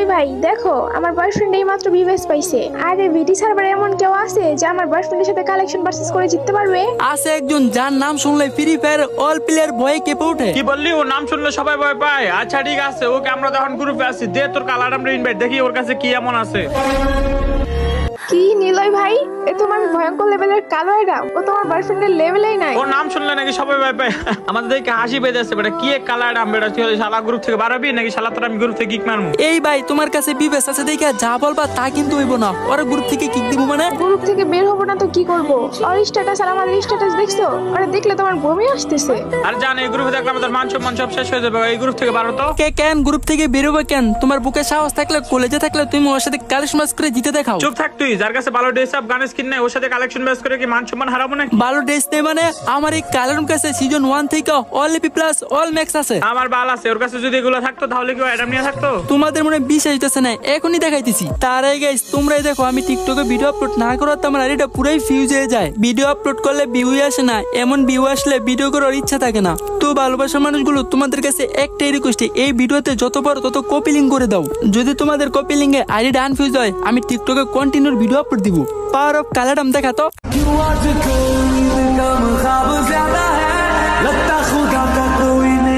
নিলয় ভাই দেখো আমার বয়ফ্রেন্ড এই মাত্র বিবেস পাইছে। আরে ভিডি সার্ভারে এমন কেউ আছে যে আমার বয়ফ্রেন্ডের সাথে কালেকশন ভার্সেস করে জিততে পারবে? আছে একজন যার নাম শুনলে ফ্রি ফায়ার অল প্লেয়ার ভয়ে কেঁপে ওঠে। কি বললি? ওর নাম শুনলে সবাই ভয় পায়? আচ্ছা ঠিক আছে, ওকে আমরা তখন গ্রুপে আছি, দে তোর কালার আমরা ইনভাইট, দেখি ওর কাছে কি এমন আছে। কি নিলয় ভাই, এ তোমার ভয়ঙ্কর লেভেলের কালো এরাম, ও তোমার বয়ফ্রেন্ডের লেভেলেই নাই। ওর নাম শুনলে নাকি সবাই ভয় পায়। আমাদের দেখে হাসি পেয়ে যাচ্ছে, বেটা কি কালার আম বেটা, তুই শালা গ্রুপ থেকে বাড়াবি নাকি শালা তোর আমি গ্রুপ থেকে কিক মারবো? এই ভাই তোমার কাছে বিবেস আছে দেখে যা বলবা তা কিন্তু হইব না, ওরা গ্রুপ থেকে কিক দিব মানে? গ্রুপ থেকে বের হবো না তো কি করবো? ওর স্ট্যাটাস আর আমাদের স্ট্যাটাস দেখছো? ওরা দেখলে তোমার বমি আসতেছে। আর জান এই গ্রুপে দেখলে আমাদের মান সম্মান সব শেষ হয়ে যাবে, এই গ্রুপ থেকে বাড়ো তো। কে কেন গ্রুপ থেকে বেরোবে কেন? তোমার বুকে সাহস থাকলে কলেজে থাকলে তুমি ওর সাথে কালেকশন ম্যাচ করে জিতে দেখাও। চুপ থাক তুই, যার কাছে ভালো ড্রেস আপ গানের স্কিন নেই ওর সাথে কালেকশন ম্যাচ করে কি মান সম্মান হারাবো না? ভালো ড্রেস নেই মানে? আমার এই কালারুম কাছে সিজন 1 থেকে অল এপি প্লাস অল ম্যাক্স আছে। আমার বাল আছে, ওর কাছে যদি এগুলো থাকতো তাহলে কি অ্যাডাম নিয়ে থাকতো? তোমাদের মনে বিশ্বাস হইতেছে না, এখনই দেখাইতেছি। তার আগে গাইস তোমরাই দেখো, আমি টিকটকে ভিডিও আপলোড না করার তো আমার আইডিটা পুরাই ফিউজ হয়ে যায়। ভিডিও আপলোড করলে ভিউ আসে না, এমন ভিউ আসলে ভিডিও করার ইচ্ছা থাকে না। তো ভালোবাসার মানুষগুলো তোমাদের কাছে একটাই রিকোয়েস্ট, এই ভিডিওতে যত পারো তত কপি লিঙ্ক করে দাও। যদি তোমাদের কপি লিঙ্কে আইডিটা আনফিউজ হয় আমি টিকটকে কন্টিনিউ ভিডিও আপলোড দিব। পাওয়ার অফ কালারডাম দেখা তো। लगता खुदा का कोई नहीं।